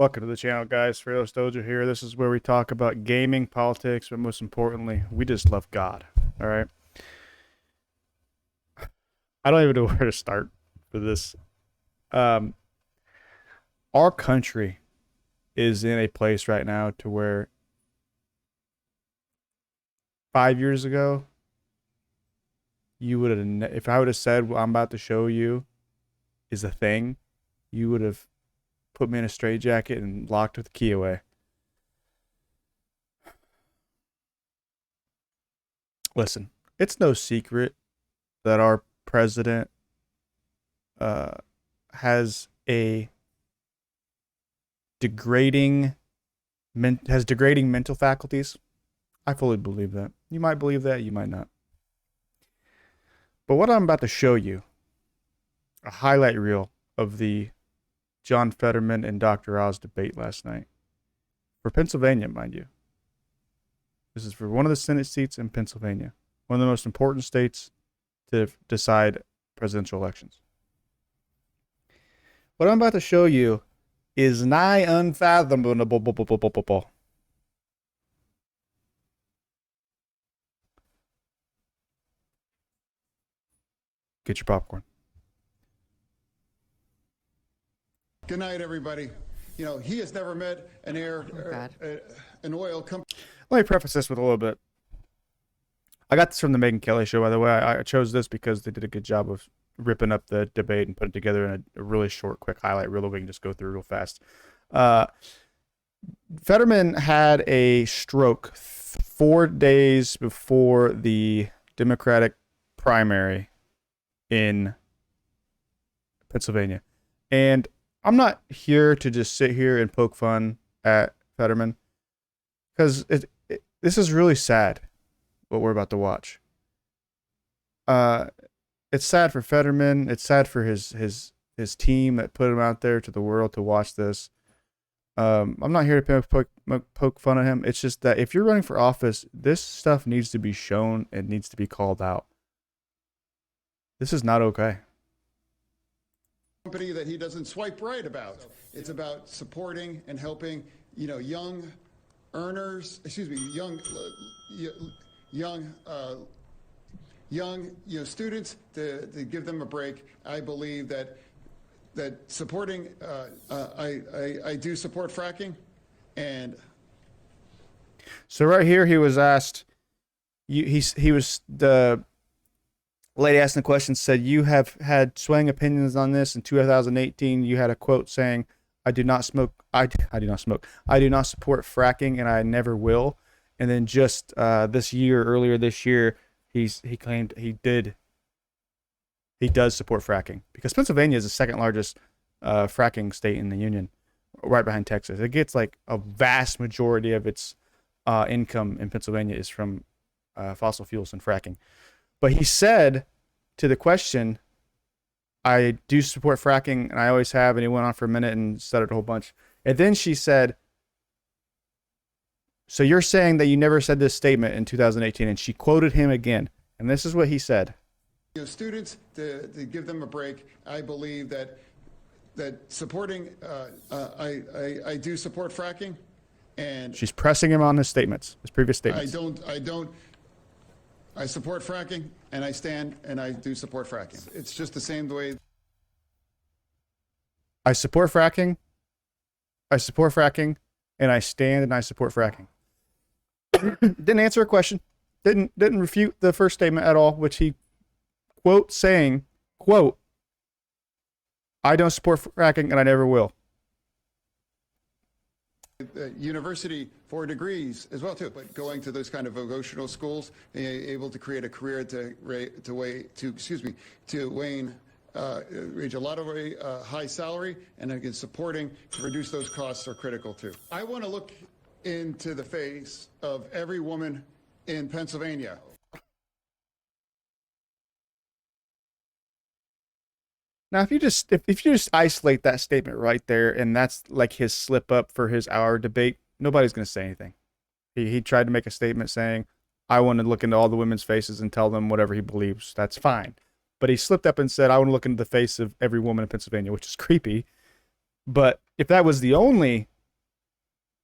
Welcome to the channel, guys. Fredo Dojo here. This is where we talk about gaming, politics, but most importantly, we just love God. All right. I don't even know where to start for this. Our country is in a place right now to where 5 years ago, you would have, if I would have said what I'm about to show you is a thing, you would have put me in a straitjacket and locked with the key away. Listen, it's no secret that our president has a degrading mental faculties. I fully believe that. You might believe that, you might not. But what I'm about to show you, a highlight reel of the John Fetterman and Dr. Oz debate last night. For Pennsylvania, mind you. This is for one of the Senate seats in Pennsylvania. One of the most important states to decide presidential elections. What I'm about to show you is nigh unfathomable. Get your popcorn. Good night, everybody. You know, he has never met an an oil company. Let me preface this with a little bit. I got this from the Megyn Kelly show, by the way. I chose this because they did a good job of ripping up the debate and putting it together in a really short, quick highlight reel that we can just go through real fast. Fetterman had a stroke 4 days before the Democratic primary in Pennsylvania. And I'm not here to just sit here and poke fun at Fetterman, because this is really sad, what we're about to watch. It's sad for Fetterman. It's sad for his team that put him out there to the world to watch this. I'm not here to poke fun at him. It's just that if you're running for office, this stuff needs to be shown and needs to be called out. This is not okay. Company that he doesn't swipe right about. It's about supporting and helping, you know, young students to give them a break. I believe that supporting, I do support fracking, and so right here he was asked. He was the lady asking the question said, you have had swaying opinions on this. In 2018, you had a quote saying, I do not smoke. I do not smoke. I do not support fracking, and I never will. And then just earlier this year, he claimed he does support fracking, because Pennsylvania is the second largest fracking state in the union, right behind Texas. It gets like a vast majority of its income in Pennsylvania is from fossil fuels and fracking. But he said to the question, I do support fracking, and I always have, and he went on for a minute and said it a whole bunch. And then she said, so you're saying that you never said this statement in 2018, and she quoted him again. And this is what he said. You know, students to give them a break. I believe that supporting, I do support fracking, and she's pressing him on his statements, his previous statements. I support fracking, and I stand, and I do support fracking. It's just the same way. I support fracking, and I stand and I support fracking. Didn't answer a question. Didn't refute the first statement at all, which he quote saying, quote, I don't support fracking and I never will. University for degrees as well too, but going to those kind of vocational schools, able to create a career to Wayne reach a lot of high salary, and again supporting to reduce those costs are critical too. I want to look into the face of every woman in Pennsylvania. Now, if you just isolate that statement right there, and that's like his slip up for his hour debate, nobody's going to say anything. He tried to make a statement saying, I want to look into all the women's faces and tell them whatever he believes. That's fine. But he slipped up and said, I want to look into the face of every woman in Pennsylvania, which is creepy. But if that was the only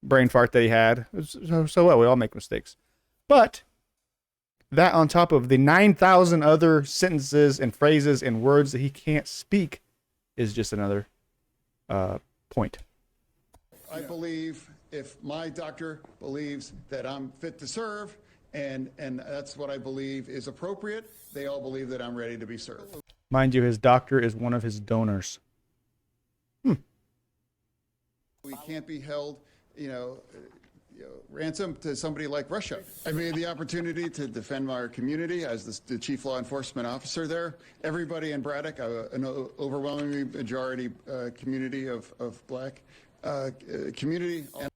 brain fart that he had. So what? We all make mistakes. But that on top of the 9,000 other sentences and phrases and words that he can't speak is just another point. I believe if my doctor believes that I'm fit to serve, and that's what I believe is appropriate, they all believe that I'm ready to be served. Mind you, his doctor is one of his donors. We can't be held, ransom to somebody like Russia. I made the opportunity to defend our community as the chief law enforcement officer there. Everybody in Braddock, an overwhelmingly majority community of black community. And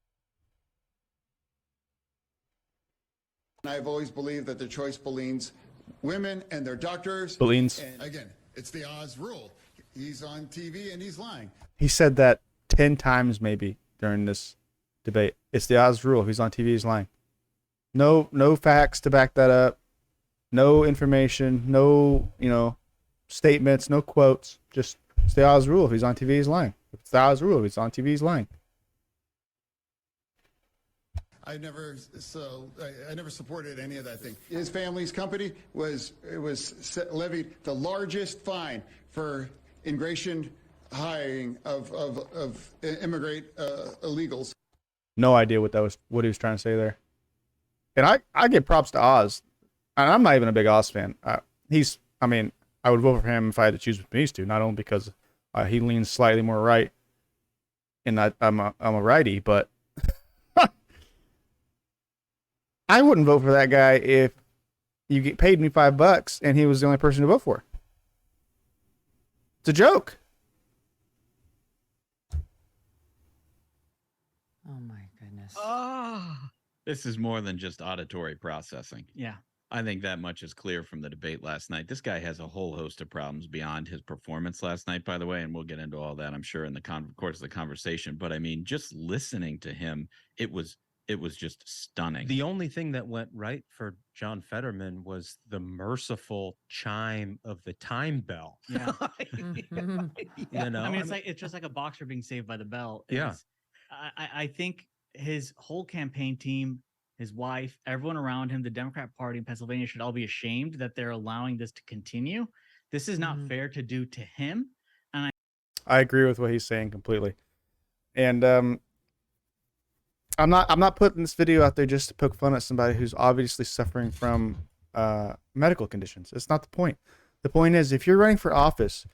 I've always believed that the choice believes women and their doctors. Believes. And again, it's the Oz rule. He's on TV and he's lying. He said that 10 times maybe during this debate. It's the Oz rule. If he's on TV, he's lying. No facts to back that up. No information. No, statements. No quotes. Just it's the Oz rule. If he's on TV, he's lying. It's the Oz rule. If he's on TV, he's lying. I never supported any of that thing. His family's company was levied the largest fine for immigration hiring of immigrant illegals. No idea what he was trying to say there. And I give props to Oz. And I'm not even a big Oz fan. I would vote for him if I had to choose between these two, not only because he leans slightly more right, and I'm a righty, but I wouldn't vote for that guy if you get paid me $5 and he was the only person to vote for. It's a joke. Oh my goodness. This is more than just auditory processing. Yeah. I think that much is clear from the debate last night. This guy has a whole host of problems beyond his performance last night, by the way, and we'll get into all that, I'm sure, in the course of the conversation. But I mean, just listening to him, it was just stunning. The only thing that went right for John Fetterman was the merciful chime of the time bell. Yeah. You know, I mean, it's just like a boxer being saved by the bell. Yeah. I think his whole campaign team, his wife, everyone around him, the Democrat Party in Pennsylvania should all be ashamed that they're allowing this to continue. This is not fair to do to him. And I agree with what he's saying completely. And I'm not putting this video out there just to poke fun at somebody who's obviously suffering from medical conditions. It's not the point. The point is, if you're running for office,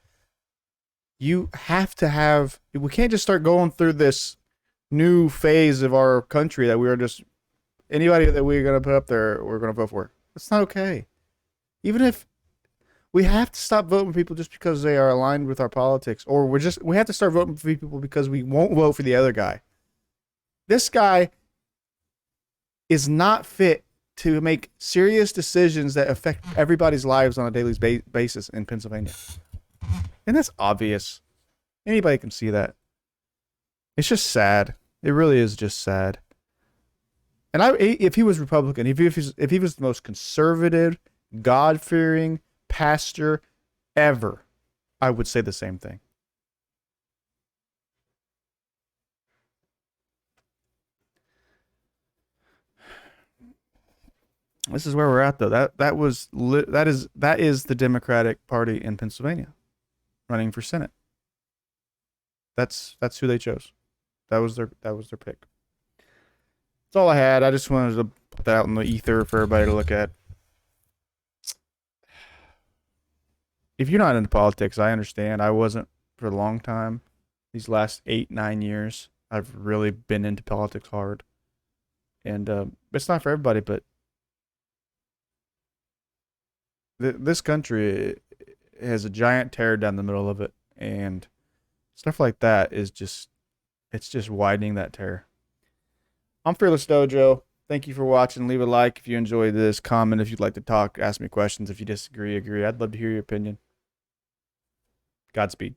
you have to have. We can't just start going through this new phase of our country that we are just anybody that we're gonna put up there, we're gonna vote for. That's not okay. Even if we have to stop voting for people just because they are aligned with our politics, or we have to start voting for people because we won't vote for the other guy. This guy is not fit to make serious decisions that affect everybody's lives on a daily basis in Pennsylvania. And that's obvious. Anybody can see that. It's just sad. It really is just sad. And if he was Republican, if he was the most conservative, God-fearing pastor ever, I would say the same thing. This is where we're at, though. That is the Democratic Party in Pennsylvania, running for Senate. That's who they chose. That was their pick. That's all I had. I just wanted to put that out in the ether for everybody to look at. If you're not into politics, I understand. I wasn't for a long time. These last 8-9 years, I've really been into politics hard, and it's not for everybody, but this country has a giant tear down the middle of it, and stuff like that is just widening that tear. I'm Fearless Dojo. Thank you for watching. Leave a like if you enjoyed this. Comment if you'd like to talk. Ask me questions if you disagree, agree. I'd love to hear your opinion. Godspeed.